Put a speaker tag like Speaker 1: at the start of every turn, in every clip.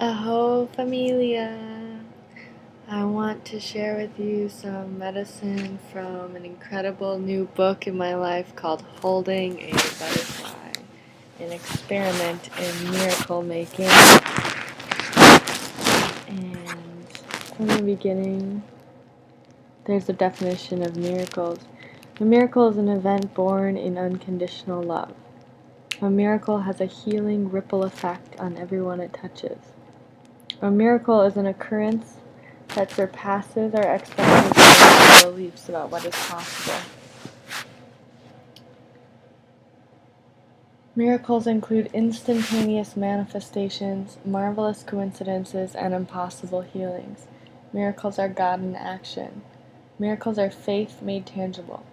Speaker 1: Aho familia! I want to share with you some medicine from an incredible new book in my life called Holding a Butterfly, an experiment in miracle making. And from the beginning, there's a definition of miracles. A miracle is an event born in unconditional love. A miracle has a healing ripple effect on everyone it touches. A miracle is an occurrence that surpasses our expectations and beliefs about what is possible. Miracles include instantaneous manifestations, marvelous coincidences, and impossible healings. Miracles are God in action. Miracles are faith made tangible.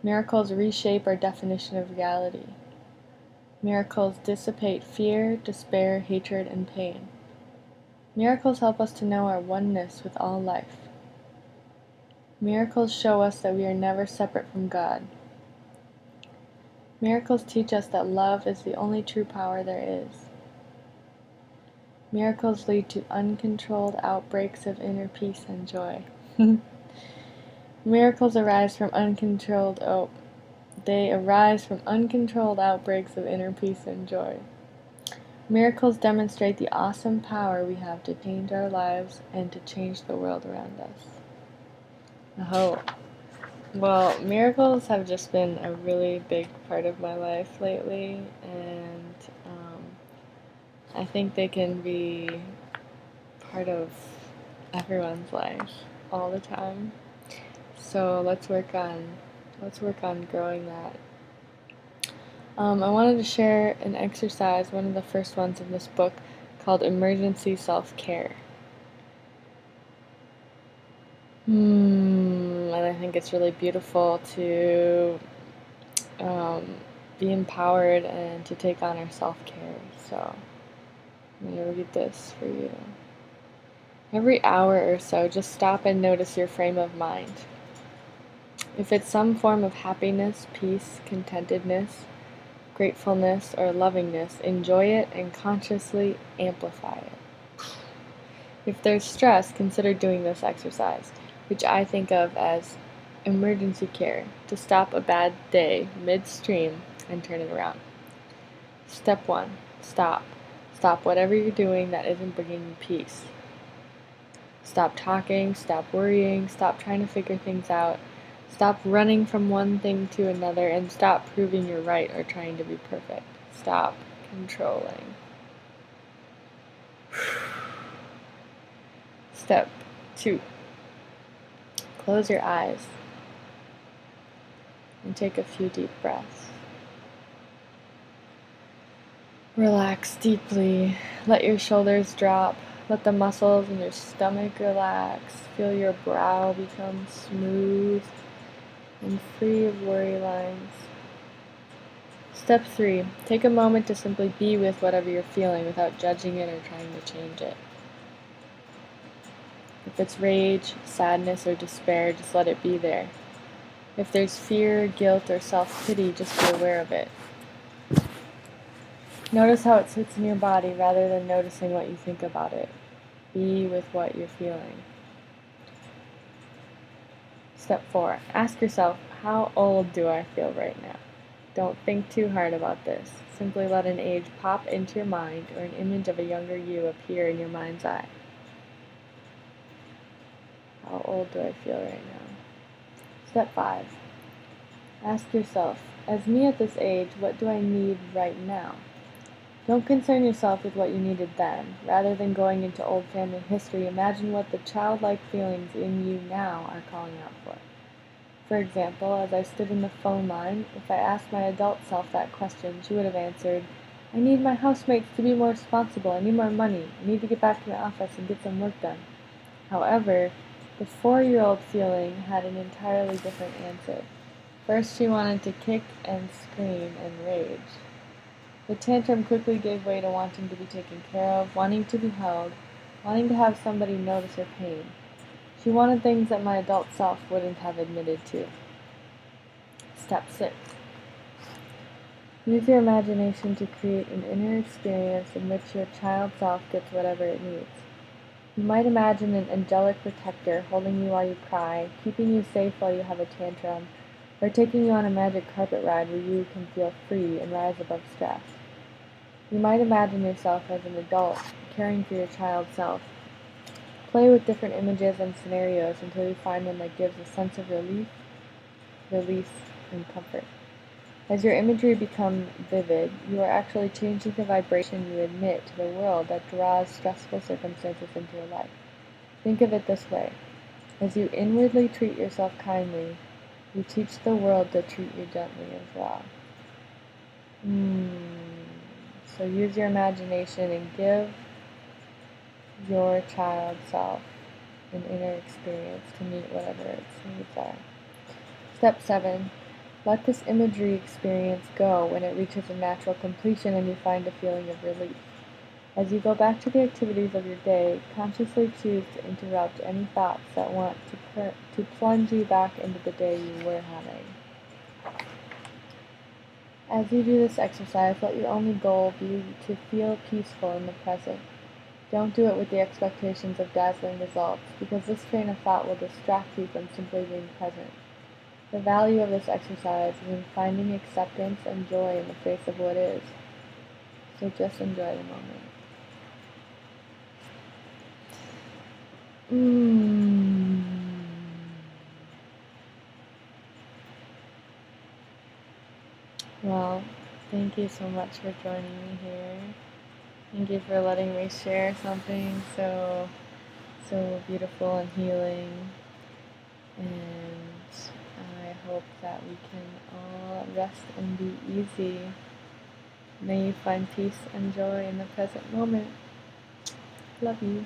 Speaker 1: Miracles reshape our definition of reality. Miracles dissipate fear, despair, hatred, and pain. Miracles help us to know our oneness with all life. Miracles show us that we are never separate from God. Miracles teach us that love is the only true power there is. Miracles lead to uncontrolled outbreaks of inner peace and joy. Miracles arise from uncontrolled outbreaks of inner peace and joy. Miracles demonstrate the awesome power we have to change our lives and to change the world around us. Aho. Well, miracles have just been a really big part of my life lately, and I think they can be part of everyone's life all the time. So let's work on growing that. I wanted to share an exercise, one of the first ones in this book, called Emergency Self-Care. And I think it's really beautiful to be empowered and to take on our self-care. So I'm going to read this for you. Every hour or so, just stop and notice your frame of mind. If it's some form of happiness, peace, contentedness, gratefulness, or lovingness, enjoy it and consciously amplify it. If there's stress, consider doing this exercise, which I think of as emergency care, to stop a bad day midstream and turn it around. Step 1. Stop. Stop whatever you're doing that isn't bringing you peace. Stop talking, stop worrying, stop trying to figure things out. Stop running from one thing to another, and stop proving you're right or trying to be perfect. Stop controlling. Step 2. Close your eyes and take a few deep breaths. Relax deeply. Let your shoulders drop. Let the muscles in your stomach relax. Feel your brow become smooth and free of worry lines. Step 3. Take a moment to simply be with whatever you're feeling without judging it or trying to change it. If it's rage, sadness, or despair, just let it be there. If there's fear, guilt, or self-pity, just be aware of it. Notice how it sits in your body rather than noticing what you think about it. Be with what you're feeling. Step 4. Ask yourself, how old do I feel right now? Don't think too hard about this. Simply let an age pop into your mind or an image of a younger you appear in your mind's eye. How old do I feel right now? Step 5. Ask yourself, as me at this age, what do I need right now? Don't concern yourself with what you needed then. Rather than going into old family history, imagine what the childlike feelings in you now are calling out for. For example, as I stood in the phone line, if I asked my adult self that question, she would have answered, I need my housemates to be more responsible, I need more money, I need to get back to my office and get some work done. However, the 4-year-old feeling had an entirely different answer. First, she wanted to kick and scream and rage. The tantrum quickly gave way to wanting to be taken care of, wanting to be held, wanting to have somebody notice her pain. She wanted things that my adult self wouldn't have admitted to. Step 6. Use your imagination to create an inner experience in which your child self gets whatever it needs. You might imagine an angelic protector holding you while you cry, keeping you safe while you have a tantrum, or taking you on a magic carpet ride where you can feel free and rise above stress. You might imagine yourself as an adult, caring for your child self. Play with different images and scenarios until you find one that gives a sense of relief, release, and comfort. As your imagery becomes vivid, you are actually changing the vibration you emit to the world that draws stressful circumstances into your life. Think of it this way. As you inwardly treat yourself kindly, you teach the world to treat you gently as well. So use your imagination and give your child self an inner experience to meet whatever its needs are. Step 7. Let this imagery experience go when it reaches a natural completion and you find a feeling of relief. As you go back to the activities of your day, consciously choose to interrupt any thoughts that want to plunge you back into the day you were having. As you do this exercise, let your only goal be to feel peaceful in the present. Don't do it with the expectations of dazzling results, because this train of thought will distract you from simply being present. The value of this exercise is in finding acceptance and joy in the face of what is. So just enjoy the moment. Well, thank you so much for joining me here. Thank you for letting me share something so beautiful and healing. And I hope that we can all rest and be easy. May you find peace and joy in the present moment. Love you.